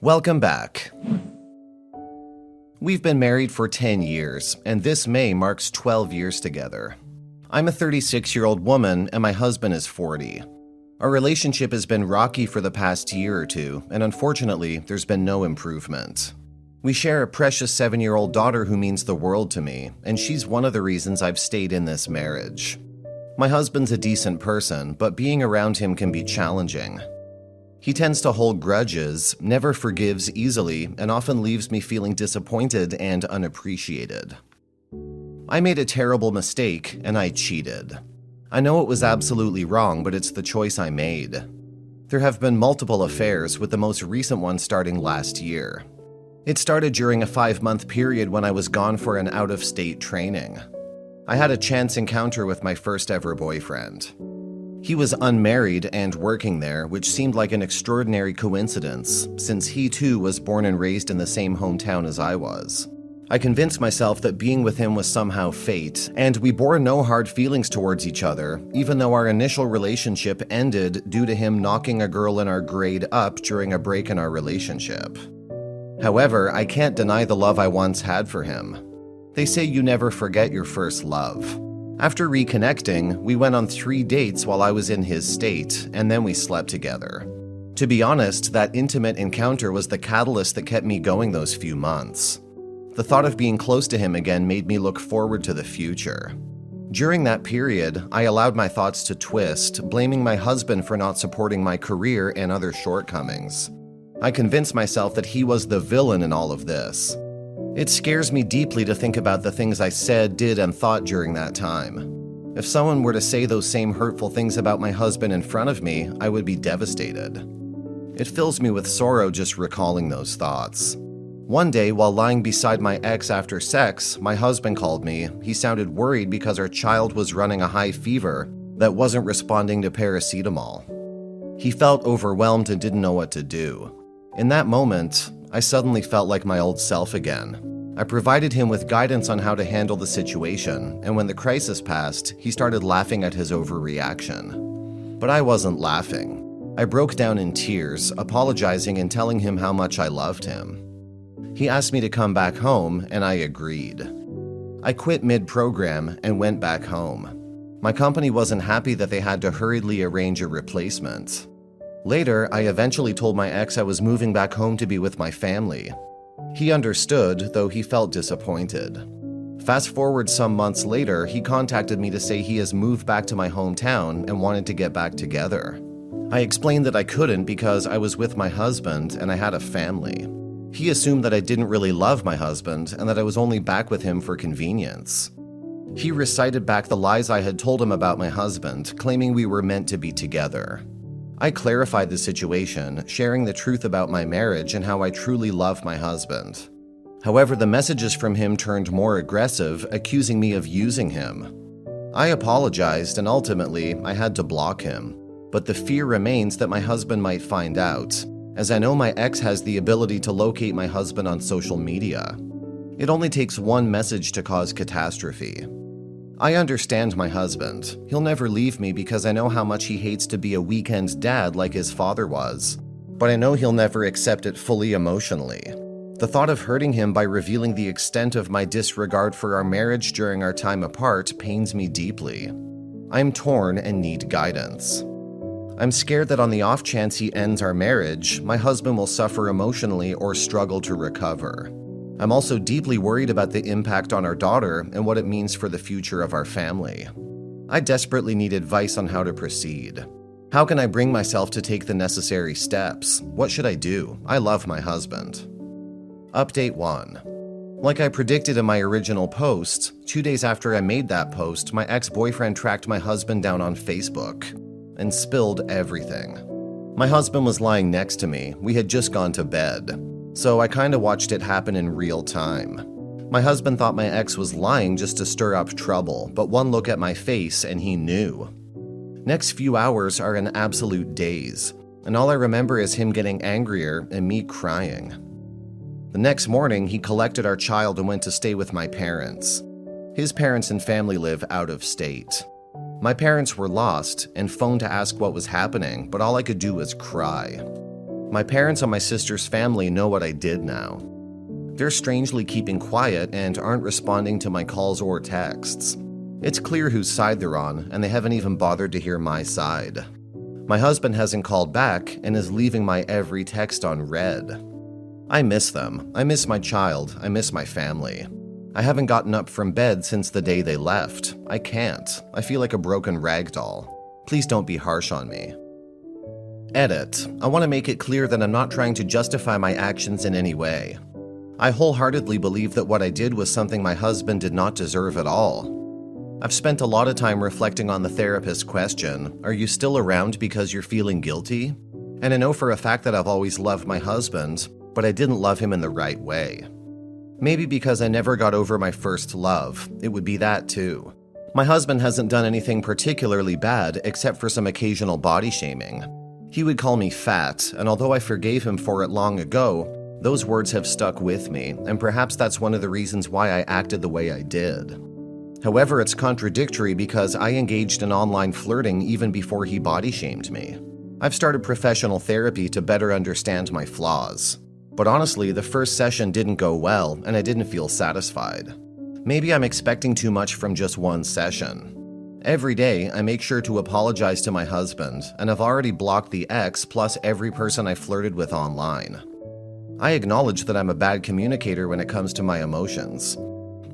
Welcome back. We've been married for 10 years, and this May marks 12 years together. I'm a 36-year-old woman, and my husband is 40. Our relationship has been rocky for the past year or two, and unfortunately, there's been no improvement. We share a precious 7-year-old daughter who means the world to me, and she's one of the reasons I've stayed in this marriage. My husband's a decent person, but being around him can be challenging. He tends to hold grudges, never forgives easily, and often leaves me feeling disappointed and unappreciated. I made a terrible mistake, and I cheated. I know it was absolutely wrong, but it's the choice I made. There have been multiple affairs, with the most recent one starting last year. It started during a 5-month period when I was gone for an out-of-state training. I had a chance encounter with my first ever boyfriend. He was unmarried and working there, which seemed like an extraordinary coincidence, since he too was born and raised in the same hometown as I was. I convinced myself that being with him was somehow fate, and we bore no hard feelings towards each other, even though our initial relationship ended due to him knocking a girl in our grade up during a break in our relationship. However, I can't deny the love I once had for him. They say you never forget your first love. After reconnecting, we went on 3 dates while I was in his state, and then we slept together. To be honest, that intimate encounter was the catalyst that kept me going those few months. The thought of being close to him again made me look forward to the future. During that period, I allowed my thoughts to twist, blaming my husband for not supporting my career and other shortcomings. I convinced myself that he was the villain in all of this. It scares me deeply to think about the things I said, did, and thought during that time. If someone were to say those same hurtful things about my husband in front of me, I would be devastated. It fills me with sorrow just recalling those thoughts. One day, while lying beside my ex after sex, my husband called me. He sounded worried because our child was running a high fever that wasn't responding to paracetamol. He felt overwhelmed and didn't know what to do. In that moment, I suddenly felt like my old self again. I provided him with guidance on how to handle the situation, and when the crisis passed, he started laughing at his overreaction. But I wasn't laughing. I broke down in tears, apologizing and telling him how much I loved him. He asked me to come back home, and I agreed. I quit mid-program and went back home. My company wasn't happy that they had to hurriedly arrange a replacement. Later, I eventually told my ex I was moving back home to be with my family. He understood, though he felt disappointed. Fast forward some months later, he contacted me to say he has moved back to my hometown and wanted to get back together. I explained that I couldn't because I was with my husband and I had a family. He assumed that I didn't really love my husband and that I was only back with him for convenience. He recited back the lies I had told him about my husband, claiming we were meant to be together. I clarified the situation, sharing the truth about my marriage and how I truly love my husband. However, the messages from him turned more aggressive, accusing me of using him. I apologized and ultimately I had to block him, but the fear remains that my husband might find out, as I know my ex has the ability to locate my husband on social media. It only takes one message to cause catastrophe. I understand my husband. He'll never leave me because I know how much he hates to be a weekend dad like his father was. But I know he'll never accept it fully emotionally. The thought of hurting him by revealing the extent of my disregard for our marriage during our time apart pains me deeply. I'm torn and need guidance. I'm scared that on the off chance he ends our marriage, my husband will suffer emotionally or struggle to recover. I'm also deeply worried about the impact on our daughter and what it means for the future of our family. I desperately need advice on how to proceed. How can I bring myself to take the necessary steps? What should I do? I love my husband. Update 1. Like I predicted in my original post, 2 days after I made that post, my ex-boyfriend tracked my husband down on Facebook and spilled everything. My husband was lying next to me. We had just gone to bed. So I kinda watched it happen in real time. My husband thought my ex was lying just to stir up trouble, but one look at my face and he knew. Next few hours are an absolute daze, and all I remember is him getting angrier and me crying. The next morning, he collected our child and went to stay with my parents. His parents and family live out of state. My parents were lost and phoned to ask what was happening, but all I could do was cry. My parents and my sister's family know what I did now. They're strangely keeping quiet and aren't responding to my calls or texts. It's clear whose side they're on, and they haven't even bothered to hear my side. My husband hasn't called back and is leaving my every text on read. I miss them. I miss my child. I miss my family. I haven't gotten up from bed since the day they left. I can't. I feel like a broken rag doll. Please don't be harsh on me. Edit. I want to make it clear that I'm not trying to justify my actions in any way. I wholeheartedly believe that what I did was something my husband did not deserve at all. I've spent a lot of time reflecting on the therapist's question, are you still around because you're feeling guilty? And I know for a fact that I've always loved my husband, but I didn't love him in the right way. Maybe because I never got over my first love. It would be that too. My husband hasn't done anything particularly bad except for some occasional body shaming. He would call me fat, and although I forgave him for it long ago, those words have stuck with me, and perhaps that's one of the reasons why I acted the way I did. However, it's contradictory because I engaged in online flirting even before he body shamed me. I've started professional therapy to better understand my flaws. But honestly, the first session didn't go well, and I didn't feel satisfied. Maybe I'm expecting too much from just one session. Every day, I make sure to apologize to my husband, and I've already blocked the ex plus every person I flirted with online. I acknowledge that I'm a bad communicator when it comes to my emotions.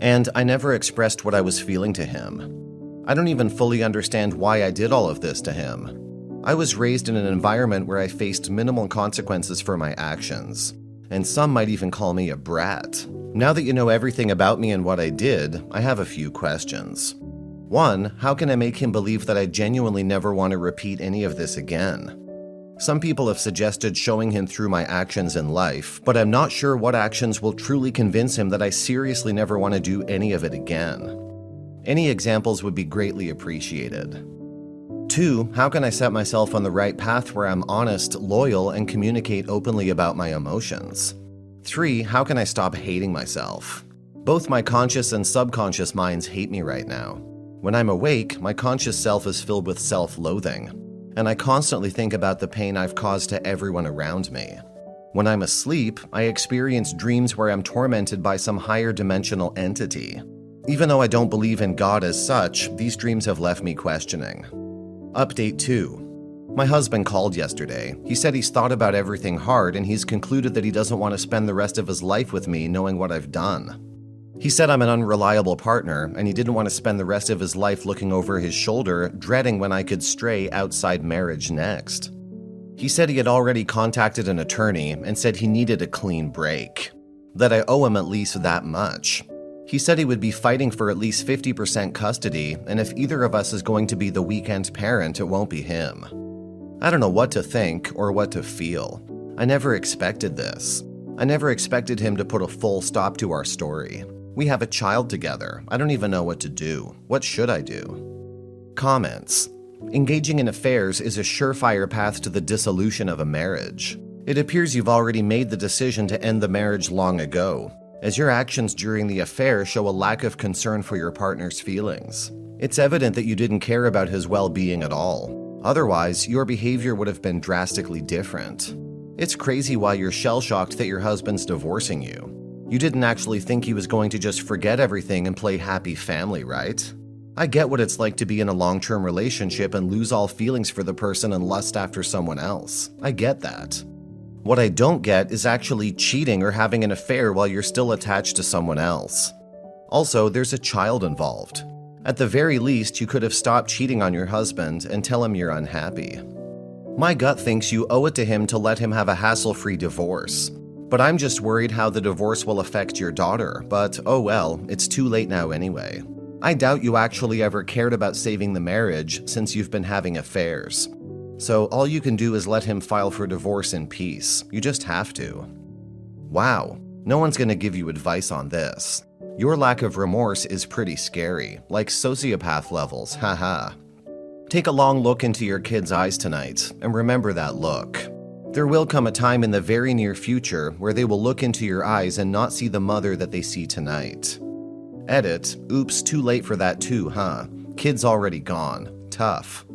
And I never expressed what I was feeling to him. I don't even fully understand why I did all of this to him. I was raised in an environment where I faced minimal consequences for my actions. And some might even call me a brat. Now that you know everything about me and what I did, I have a few questions. 1, how can I make him believe that I genuinely never want to repeat any of this again? Some people have suggested showing him through my actions in life, but I'm not sure what actions will truly convince him that I seriously never want to do any of it again. Any examples would be greatly appreciated. 2, how can I set myself on the right path where I'm honest, loyal, and communicate openly about my emotions? 3, how can I stop hating myself? Both my conscious and subconscious minds hate me right now. When I'm awake, my conscious self is filled with self-loathing, and I constantly think about the pain I've caused to everyone around me. When I'm asleep, I experience dreams where I'm tormented by some higher dimensional entity. Even though I don't believe in God as such, these dreams have left me questioning. Update 2. My husband called yesterday. He said he's thought about everything hard and he's concluded that he doesn't want to spend the rest of his life with me knowing what I've done. He said I'm an unreliable partner and he didn't want to spend the rest of his life looking over his shoulder, dreading when I could stray outside marriage next. He said he had already contacted an attorney and said he needed a clean break, that I owe him at least that much. He said he would be fighting for at least 50% custody, and if either of us is going to be the weekend parent, it won't be him. I don't know what to think or what to feel. I never expected this. I never expected him to put a full stop to our story. We have a child together. I don't even know what to do. What should I do? Comments. Engaging in affairs is a surefire path to the dissolution of a marriage. It appears you've already made the decision to end the marriage long ago, as your actions during the affair show a lack of concern for your partner's feelings. It's evident that you didn't care about his well-being at all. Otherwise, your behavior would have been drastically different. It's crazy why you're shell-shocked that your husband's divorcing you. You didn't actually think he was going to just forget everything and play happy family, right? I get what it's like to be in a long-term relationship and lose all feelings for the person and lust after someone else. I get that. What I don't get is actually cheating or having an affair while you're still attached to someone else. Also, there's a child involved. At the very least, you could have stopped cheating on your husband and tell him you're unhappy. My gut thinks you owe it to him to let him have a hassle-free divorce. But I'm just worried how the divorce will affect your daughter, but oh well, it's too late now anyway. I doubt you actually ever cared about saving the marriage since you've been having affairs. So all you can do is let him file for divorce in peace. You just have to. Wow, no one's gonna give you advice on this. Your lack of remorse is pretty scary, like sociopath levels, haha. Take a long look into your kid's eyes tonight, and remember that look. There will come a time in the very near future where they will look into your eyes and not see the mother that they see tonight. Edit, oops, too late for that too, huh? Kid's already gone. Tough.